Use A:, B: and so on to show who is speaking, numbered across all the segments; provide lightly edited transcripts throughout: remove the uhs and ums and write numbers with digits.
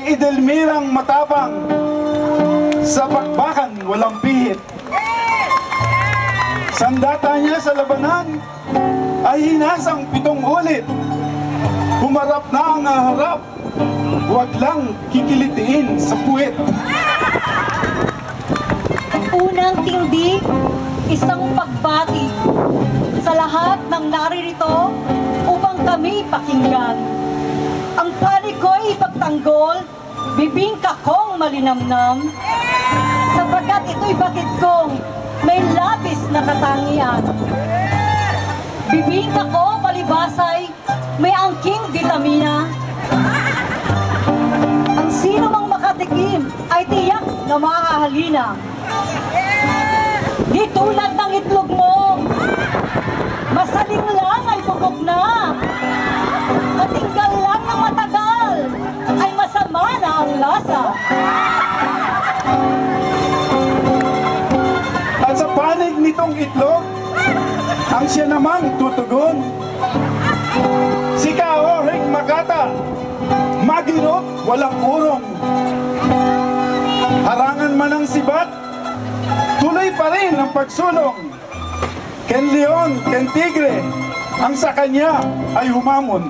A: Kay Edelmirang matapang, sa bakbakan walang pihit. Sandata niya sa labanan ay hinasang 7 ulit. Humarap na ang harap, huwag lang kikilitiin sa puwet.
B: Unang tindig, isang pagbati sa lahat ng naririto upang kami pakinggan. Ang panig ko'y ipagtanggol, bibingka kong malinamnam, sapagkat ito'y bakit kong may labis na katangian. Bibingka ko palibasay, may angking vitamina. Ang sino mang makatikim ay tiyak na mahahalina. Di tulad ng itlog mo, masaling lang ay bugok na. Matinggal lang ng matagal, ay masama na ang lasa.
A: At sa panig nitong itlog, ang siya namang tutugon. Si Kaoring Makata, maginot, walang urong. Harangan man ang sibat, tuloy pa rin ang pagsulong. Ken Leon, Ken Tigre, ang sa kanya ay humamon.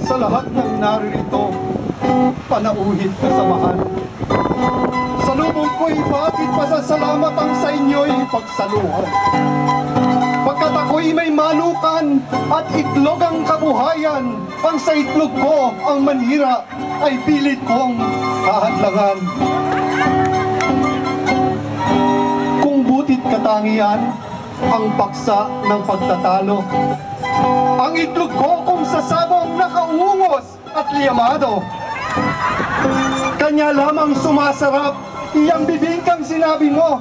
C: Sa lahat ng naririto, panauhit kasamahan. Sa lubong ko'y bakit pasasalamat ang sa inyo'y pagsaluhan. Pagkat ako'y may malukan at itlog ang kabuhayan, ang sa itlog ko ang manira ay pilit kong kahadlangan. Kung butit katangian, ang paksa ng pagtatalo. Ang itlog ko kung sasabong nakaungos at liyamado. Kanya lamang sumasarap iyang bibingkang sinabi mo,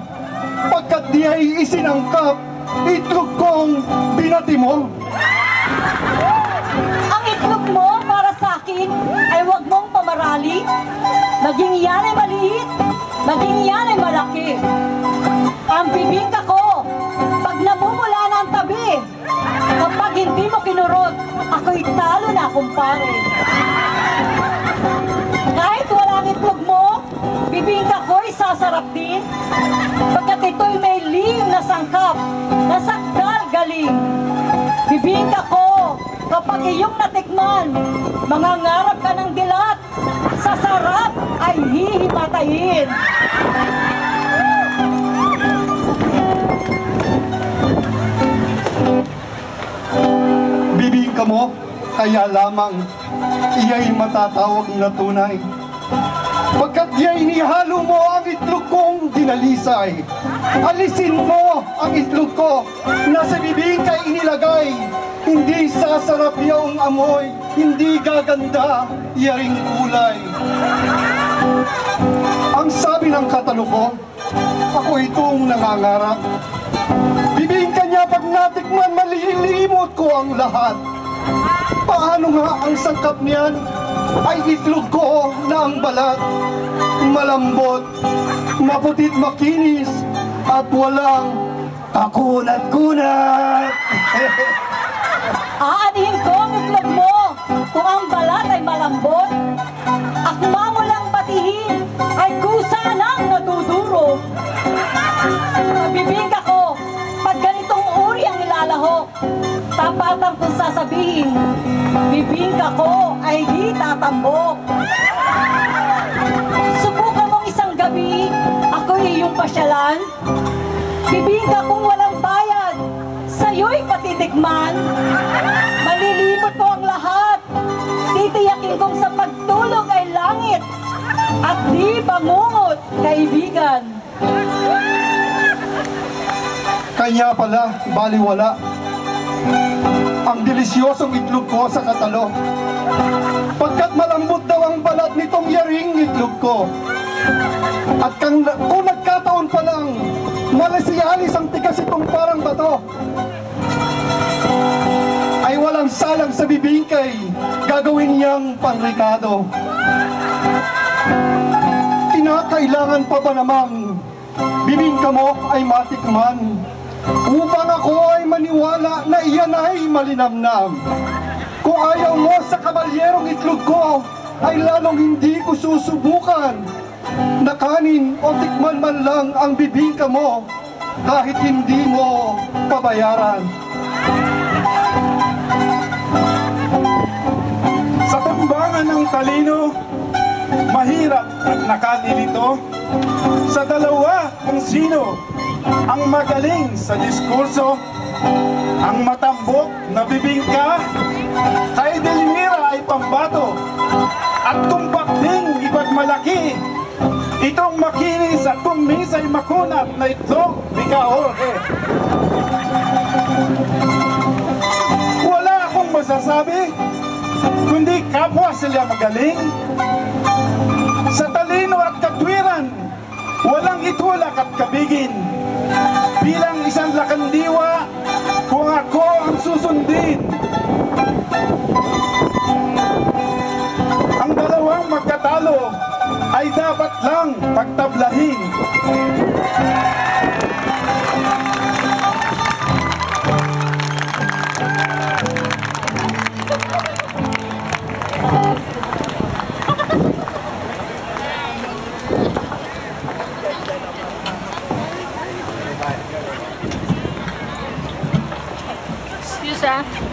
C: pagkat di ay isinangkap, itlog kong binati mo.
B: Ang itlog mo para sa akin ay huwag mong pamarali. Maging yan ay maliit, maging yan ay malaki. Ang bibingka ko, pag namumula na ang tabi, kapag hindi mo kinurot, ako'y talo na, kumpare. Kahit walang itlog mo, bibingka ko'y sasarap din, pagkat ito'y may lihim na sangkap, na sakdal galing. Bibingka ko, kapag iyong natikman, mangangarap ka ng dilat, sa sarap ay hihimatayin.
C: Bibingka mo, kaya lamang iya'y matatawag na tunay. Pagkat iya'y inihalo mo ang itlog kong dinalisay. Alisin mo ang itlog ko na sa bibingka'y inilagay. Hindi sasarap iyong amoy, hindi gaganda iyaring kulay. Ang sabi ng katalo ko, ako itong nangangarap. Bibingka niya pag natikman, malilimot ko ang lahat. Paano nga ang sangkap niyan ay itlog ko na ang balat. Malambot, maputit makinis, at walang kakunat-kunat.
B: Aanihin ko ang itlog mo kung ang balat ay malambot. Akma mo lang batihin ay kusa nang nadudurog. Bibingka ko, pag ganitong uri ang ilalahok, tapatan kung sasabihin, bibingka ko ay di tatambok. Subukan mong isang gabi, ako'y iyong pasyalan. Bibingka kong walang bayad, sa'yo'y patitikman. Malilimot mo ang lahat, titiyakin kong sa pagtulog ay langit, at di bangungot, kaibigan.
C: Kanya pala, baliwala ang delisyosong itlog ko sa katalo. Pagkat malambot daw ang balat nitong yaring itlog ko. At kung nagkataon pa lang, malasialis ang tigas itong parang bato, ay walang salang sa bibingkay, gagawin niyang panrikado. Kinakailangan pa ba namang bibingka mo ay matikman upang ako ay maniwala na iyan ay malinamnam. Kung ayaw mo sa kabalyerong itlog ko, ay lalong hindi ko susubukan na kanin o tikman man lang ang bibingka mo kahit hindi mo pabayaran.
A: Sa tambangan ng talino, mahirap at nakalilito. Sa dalawa kung sino ang magaling sa diskurso, ang matambok na bibingka, kay Delmira ay pambato, at kung bakting ipagmalaki, itong makinis at kung minsa'y makunat na itlog ni Ka Jorge. Wala akong masasabi, kundi kapwa sila magaling. Sa talino at katwiran, walang itulak at kabigin. Bilang isang lakandiwa, kung ako ang susundin, ang dalawang magkatalo ay dapat lang pagtablahin.
D: Excuse ah.